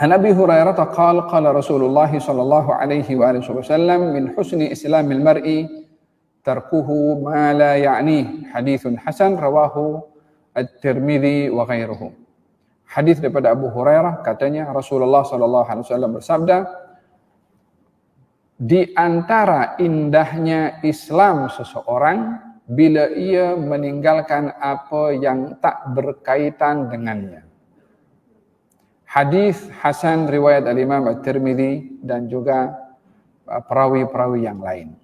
An Abi Hurairah qala qala Rasulullah sallallahu alaihi wa alihi wasallam min husni islamil mar'i tarkuhu ma la ya'ni. Haditsun hasan rawahu At-Tirmidzi wa ghairuhu. Hadis daripada Abu Hurairah, katanya Rasulullah sallallahu alaihi wasallam bersabda, di antara indahnya Islam seseorang bila ia meninggalkan apa yang tak berkaitan dengannya. Hadis hasan riwayat al-Imam At-Tirmidzi dan juga perawi-perawi yang lain.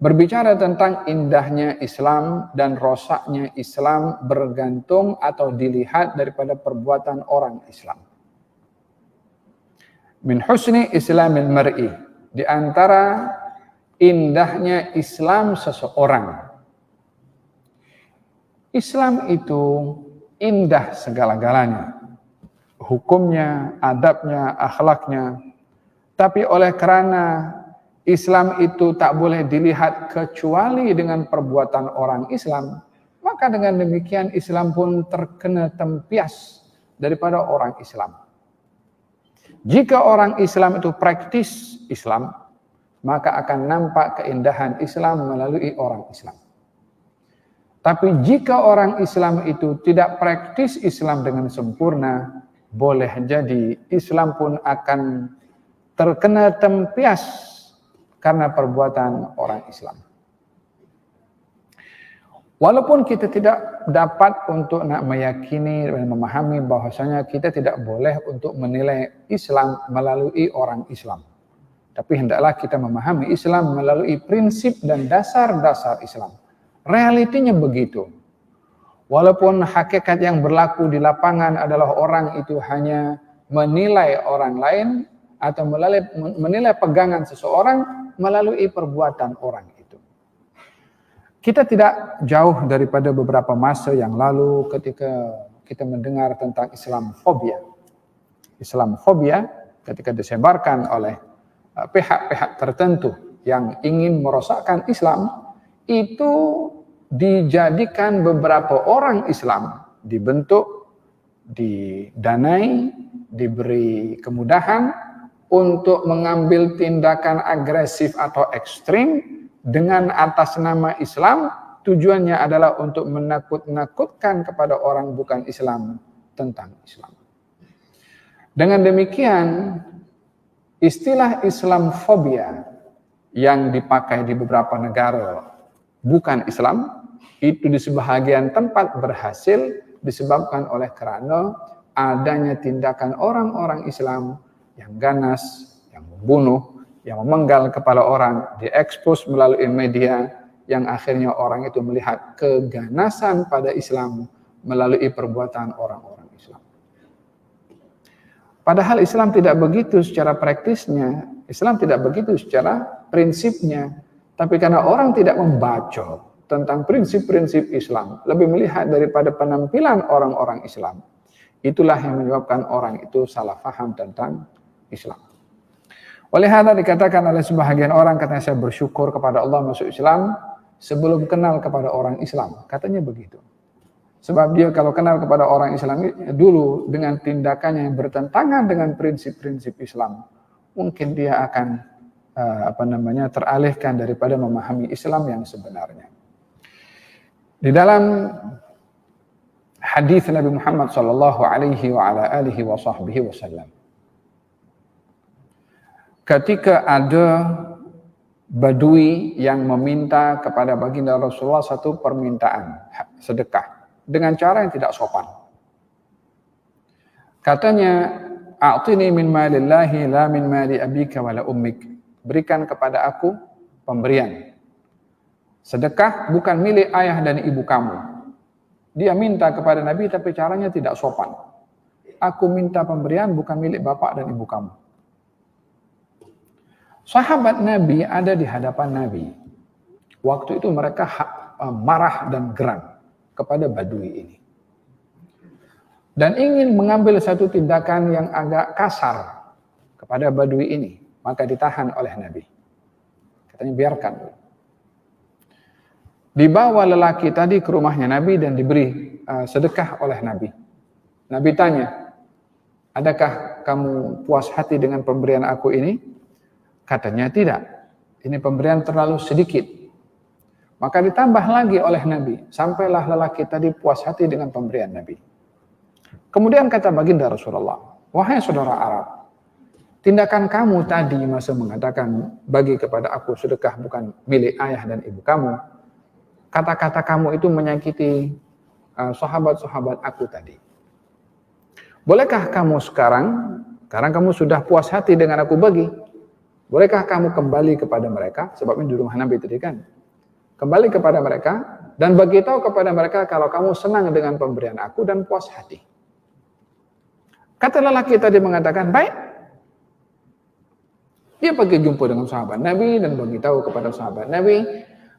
Berbicara tentang indahnya Islam dan rosaknya Islam bergantung atau dilihat daripada perbuatan orang Islam. Min husni islamil mar'i, di antara indahnya Islam seseorang. Islam itu indah segala-galanya. Hukumnya, adabnya, akhlaknya. Tapi oleh kerana Islam itu tak boleh dilihat kecuali dengan perbuatan orang Islam, maka dengan demikian Islam pun terkena tempias daripada orang Islam. Jika orang Islam itu praktis Islam, maka akan nampak keindahan Islam melalui orang Islam. Tapi jika orang Islam itu tidak praktis Islam dengan sempurna, boleh jadi Islam pun akan terkena tempias karena perbuatan orang Islam. Walaupun kita tidak dapat untuk nak meyakini dan memahami bahwasanya kita tidak boleh untuk menilai Islam melalui orang Islam. Tapi hendaklah kita memahami Islam melalui prinsip dan dasar-dasar Islam. Realitinya begitu. Walaupun hakikat yang berlaku di lapangan adalah orang itu hanya menilai orang lain atau menilai pegangan seseorang melalui perbuatan orang itu. Kita tidak jauh daripada beberapa masa yang lalu ketika kita mendengar tentang Islamfobia. Islamfobia ketika disebarkan oleh pihak-pihak tertentu yang ingin merosakkan Islam, itu dijadikan beberapa orang Islam dibentuk, didanai, diberi kemudahan untuk mengambil tindakan agresif atau ekstrim dengan atas nama Islam. Tujuannya adalah untuk menakut-nakutkan kepada orang bukan Islam tentang Islam. Dengan demikian, istilah Islamfobia yang dipakai di beberapa negara bukan Islam, itu di sebahagian tempat berhasil disebabkan oleh kerana adanya tindakan orang-orang Islam yang ganas, yang membunuh, yang memenggal kepala orang, diekspos melalui media, yang akhirnya orang itu melihat keganasan pada Islam melalui perbuatan orang-orang Islam. Padahal Islam tidak begitu secara praktisnya, Islam tidak begitu secara prinsipnya, tapi karena orang tidak membaca tentang prinsip-prinsip Islam, lebih melihat daripada penampilan orang-orang Islam, itulah yang menyebabkan orang itu salah faham tentang Islam. Oleh hal dikatakan oleh sebahagian orang, katanya saya bersyukur kepada Allah masuk Islam sebelum kenal kepada orang Islam, katanya begitu. Sebab dia kalau kenal kepada orang Islam dulu dengan tindakannya yang bertentangan dengan prinsip-prinsip Islam, mungkin dia akan teralihkan daripada memahami Islam yang sebenarnya. Di dalam hadis Nabi Muhammad sallallahu alaihi wa ala alihi wa sahbihi wasallam, ketika ada Badui yang meminta kepada baginda Rasulullah satu permintaan sedekah dengan cara yang tidak sopan. Katanya, "A'tini min malillahi la min mali abika wala ummik." Berikan kepada aku pemberian. Sedekah bukan milik ayah dan ibu kamu. Dia minta kepada Nabi tapi caranya tidak sopan. Aku minta pemberian bukan milik bapak dan ibu kamu. Sahabat Nabi ada di hadapan Nabi. Waktu itu mereka marah dan geram kepada Badui ini. Dan ingin mengambil satu tindakan yang agak kasar kepada Badui ini. Maka ditahan oleh Nabi. Katanya biarkan. Dibawa lelaki tadi ke rumahnya Nabi dan diberi sedekah oleh Nabi. Nabi tanya, adakah kamu puas hati dengan pemberian aku ini? Katanya tidak. Ini pemberian terlalu sedikit. Maka ditambah lagi oleh Nabi, sampailah lelaki tadi puas hati dengan pemberian Nabi. Kemudian kata baginda Rasulullah, wahai saudara Arab, tindakan kamu tadi masa mengatakan bagi kepada aku sedekah bukan milik ayah dan ibu kamu, kata-kata kamu itu menyakiti sahabat-sahabat aku tadi. Bolehkah kamu sekarang kamu sudah puas hati dengan aku bagi, bolehkah kamu kembali kepada mereka, sebabnya di rumah Nabi tadi kan, kembali kepada mereka dan beritahu kepada mereka kalau kamu senang dengan pemberian aku dan puas hati. Kata lelaki tadi mengatakan, baik. Dia pergi jumpa dengan sahabat Nabi dan beritahu kepada sahabat Nabi,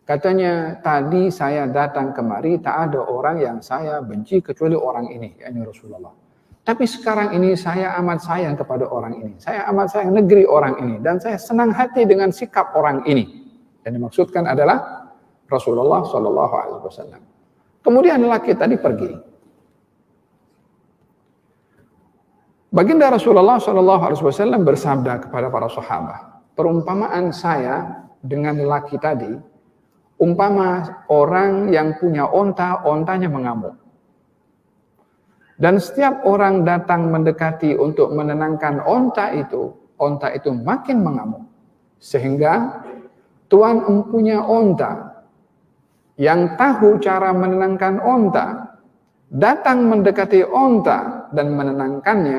katanya, tadi saya datang kemari tak ada orang yang saya benci kecuali orang ini, yakni Rasulullah. Tapi sekarang ini saya amat sayang kepada orang ini. Saya amat sayang negeri orang ini dan saya senang hati dengan sikap orang ini. Dan dimaksudkan adalah Rasulullah Shallallahu Alaihi Wasallam. Kemudian lelaki tadi pergi. Baginda Rasulullah Shallallahu Alaihi Wasallam bersabda kepada para sahabat, perumpamaan saya dengan lelaki tadi, umpama orang yang punya onta, ontanya mengamuk. Dan setiap orang datang mendekati untuk menenangkan onta itu makin mengamuk. Sehingga tuan empunya onta yang tahu cara menenangkan onta, datang mendekati onta dan menenangkannya,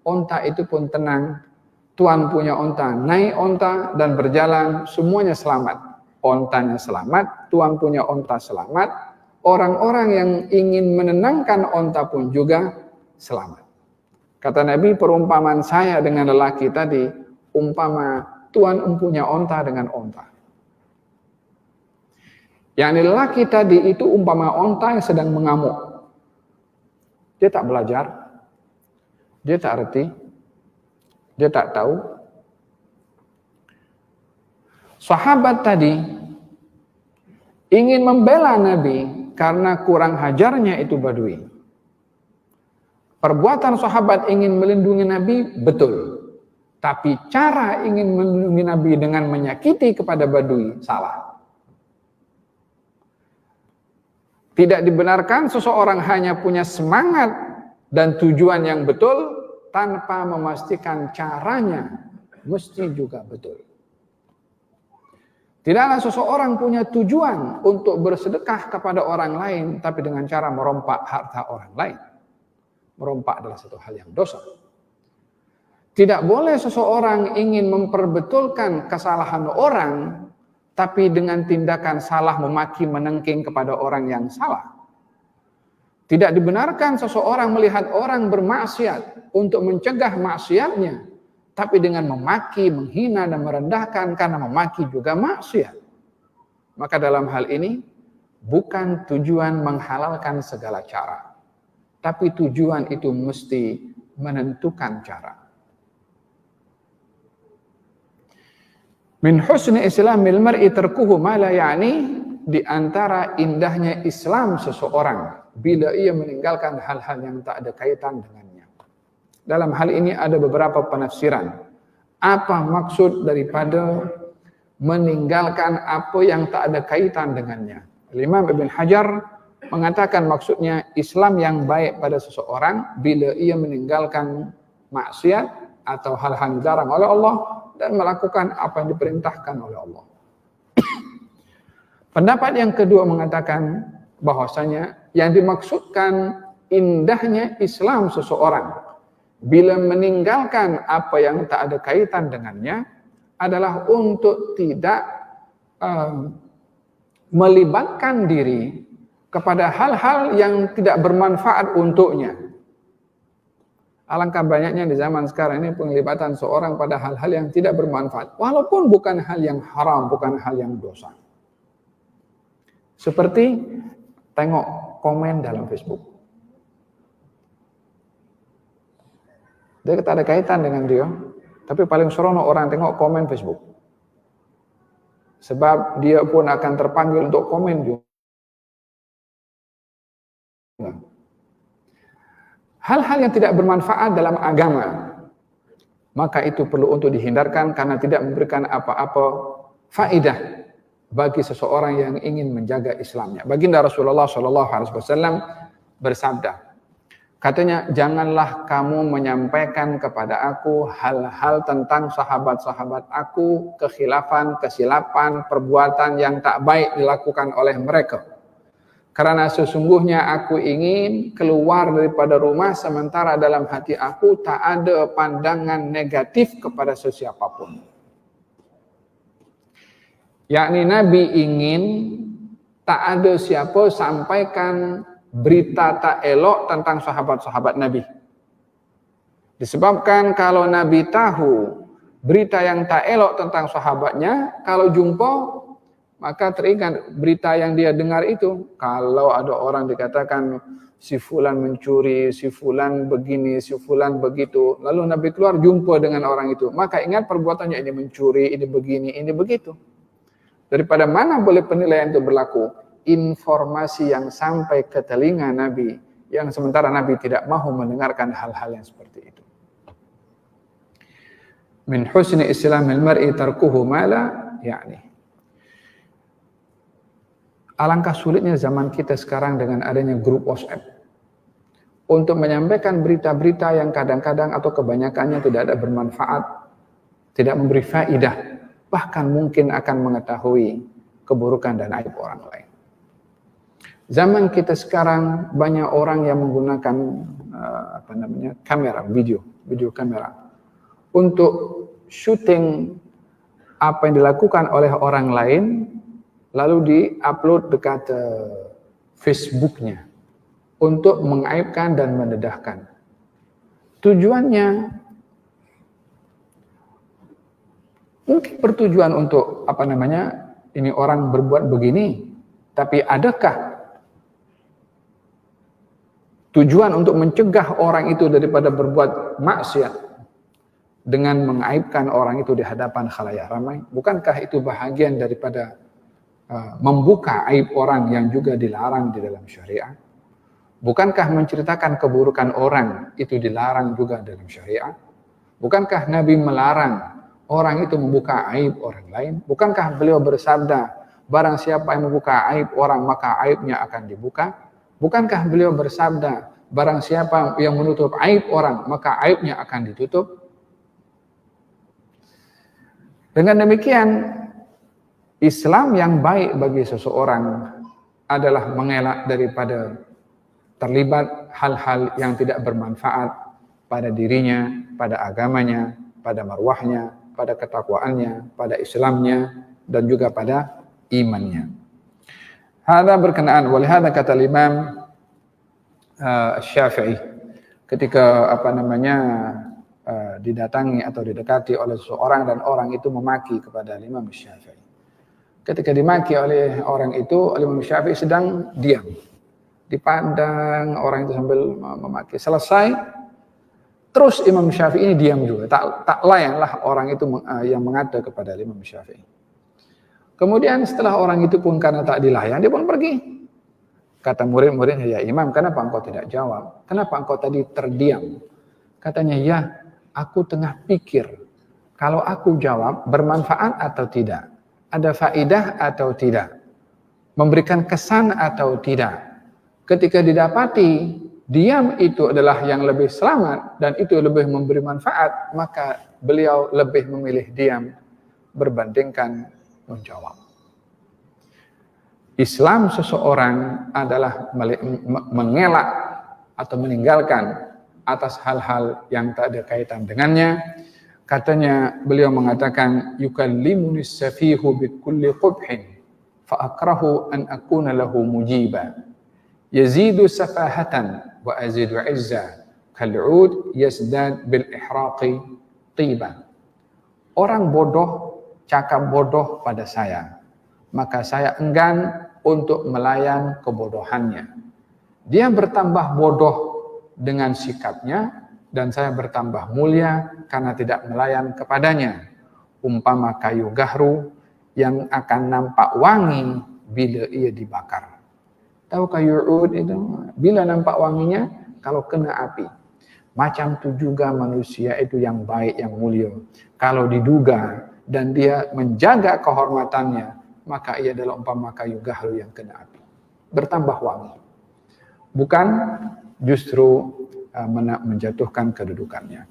onta itu pun tenang. Tuan punya onta, naik onta dan berjalan, semuanya selamat. Ontanya selamat, tuan punya onta selamat. Orang-orang yang ingin menenangkan onta pun juga selamat. Kata Nabi, perumpamaan saya dengan lelaki tadi, umpama tuan empunya onta dengan onta. Yang lelaki tadi itu umpama onta yang sedang mengamuk. Dia tak belajar, dia tak arti, dia tak tahu. Sahabat tadi ingin membela Nabi karena kurang hajarnya itu badui. Perbuatan sahabat ingin melindungi Nabi, betul. Tapi cara ingin melindungi Nabi dengan menyakiti kepada badui, salah. Tidak dibenarkan seseorang hanya punya semangat dan tujuan yang betul tanpa memastikan caranya mesti juga betul. Tidaklah seseorang punya tujuan untuk bersedekah kepada orang lain, tapi dengan cara merompak harta orang lain. Merompak adalah satu hal yang dosa. Tidak boleh seseorang ingin memperbetulkan kesalahan orang, tapi dengan tindakan salah memaki menengking kepada orang yang salah. Tidak dibenarkan seseorang melihat orang bermaksiat untuk mencegah maksiatnya, tapi dengan memaki, menghina, dan merendahkan karena memaki juga maksiat. Maka dalam hal ini, bukan tujuan menghalalkan segala cara. Tapi tujuan itu mesti menentukan cara. Min husni islamil mar'i tarkuhu ma la ya'ni, di antara indahnya Islam seseorang bila ia meninggalkan hal-hal yang tak ada kaitan dengannya. Dalam hal ini ada beberapa penafsiran. Apa maksud daripada meninggalkan apa yang tak ada kaitan dengannya? Imam Ibn Hajar mengatakan maksudnya Islam yang baik pada seseorang bila ia meninggalkan maksiat atau hal-hal dilarang oleh Allah dan melakukan apa yang diperintahkan oleh Allah. Pendapat yang kedua mengatakan bahwasanya yang dimaksudkan indahnya Islam seseorang bila meninggalkan apa yang tak ada kaitan dengannya adalah untuk tidak melibatkan diri kepada hal-hal yang tidak bermanfaat untuknya. Alangkah banyaknya di zaman sekarang ini penglibatan seorang pada hal-hal yang tidak bermanfaat, walaupun bukan hal yang haram, bukan hal yang dosa. Seperti tengok komen dalam Facebook. Dia tak ada kaitan dengan dia, tapi paling seronok orang tengok komen Facebook. Sebab dia pun akan terpanggil untuk komen juga. hal-hal yang tidak bermanfaat dalam agama, maka itu perlu untuk dihindarkan karena tidak memberikan apa-apa faidah bagi seseorang yang ingin menjaga Islamnya. Baginda Rasulullah SAW bersabda, katanya, janganlah kamu menyampaikan kepada aku hal-hal tentang sahabat-sahabat aku, kekhilafan, kesilapan, perbuatan yang tak baik dilakukan oleh mereka. Karena sesungguhnya aku ingin keluar daripada rumah sementara dalam hati aku tak ada pandangan negatif kepada sesiapapun. Yakni Nabi ingin tak ada siapa sampaikan berita tak elok tentang sahabat-sahabat Nabi. Disebabkan kalau Nabi tahu berita yang tak elok tentang sahabatnya, kalau jumpa maka teringat berita yang dia dengar itu. Kalau ada orang dikatakan si fulan mencuri, si fulan begini, si fulan begitu, lalu Nabi keluar jumpa dengan orang itu, maka ingat perbuatannya, ini mencuri, ini begini, ini begitu. Daripada mana boleh penilaian itu berlaku? Informasi yang sampai ke telinga Nabi, yang sementara Nabi tidak mahu mendengarkan hal-hal yang seperti itu. Min husni islamil mar'i tarkuhu ma la ya'ni. Alangkah sulitnya zaman kita sekarang dengan adanya grup WhatsApp untuk menyampaikan berita-berita yang kadang-kadang atau kebanyakannya tidak ada bermanfaat, tidak memberi faidah, bahkan mungkin akan mengetahui keburukan dan aib orang lain. Zaman kita sekarang banyak orang yang menggunakan kamera, video kamera untuk syuting apa yang dilakukan oleh orang lain, lalu di-upload dekat Facebooknya untuk mengaibkan dan mendedahkan. Tujuannya mungkin bertujuan untuk ini orang berbuat begini, tapi adakah tujuan untuk mencegah orang itu daripada berbuat maksiat dengan mengaibkan orang itu di hadapan khalayak ramai? Bukankah itu bahagian daripada membuka aib orang yang juga dilarang di dalam syariat? Bukankah menceritakan keburukan orang itu dilarang juga dalam syariat? Bukankah Nabi melarang orang itu membuka aib orang lain? Bukankah beliau bersabda, barang siapa yang membuka aib orang maka aibnya akan dibuka? Bukankah beliau bersabda, barang siapa yang menutup aib orang maka aibnya akan ditutup? Dengan demikian, Islam yang baik bagi seseorang adalah mengelak daripada terlibat hal-hal yang tidak bermanfaat pada dirinya, pada agamanya, pada marwahnya, pada ketakwaannya, pada Islamnya, dan juga pada imannya. Hada berkenaan, walihada kata Imam Syafi'i ketika didatangi atau didekati oleh seseorang dan orang itu memaki kepada Imam Syafi'i. Ketika dimaki oleh orang itu, Imam Syafi'i sedang diam. Dipandang orang itu sambil memaki. Selesai, terus Imam Syafi'i ini diam juga. Tak layanlah orang itu yang mengada kepada Imam Syafi'i. Kemudian setelah orang itu pun karena tak dilayan, dia pun pergi. Kata murid-muridnya, ya Imam, kenapa engkau tidak jawab? Kenapa engkau tadi terdiam? Katanya, ya aku tengah pikir, kalau aku jawab bermanfaat atau tidak? Ada faidah atau tidak? Memberikan kesan atau tidak? Ketika didapati diam itu adalah yang lebih selamat dan itu lebih memberi manfaat, maka beliau lebih memilih diam berbandingkan menjawab. Islam seseorang adalah mengelak atau meninggalkan atas hal-hal yang tak ada kaitan dengannya. Katanya, beliau mengatakan, yukallimuni safihu bikulli qubhin fa akrahu an akuna lahu mujiba yazidu safahatan wa azidu izza kal'ud yazdad bil ihraqi tiba. Orang bodoh cakap bodoh pada saya, maka saya enggan untuk melayan kebodohannya. Dia bertambah bodoh dengan sikapnya, dan saya bertambah mulia karena tidak melayan kepadanya. Umpama kayu gahru yang akan nampak wangi bila ia dibakar. Tahu kayu ud itu? Bila nampak wanginya, kalau kena api. Macam itu juga manusia itu yang baik, yang mulia. Kalau diduga dan dia menjaga kehormatannya, maka ia adalah umpama kayu gahlu yang kena api. Bertambah wangi. Bukan justru menjatuhkan kedudukannya.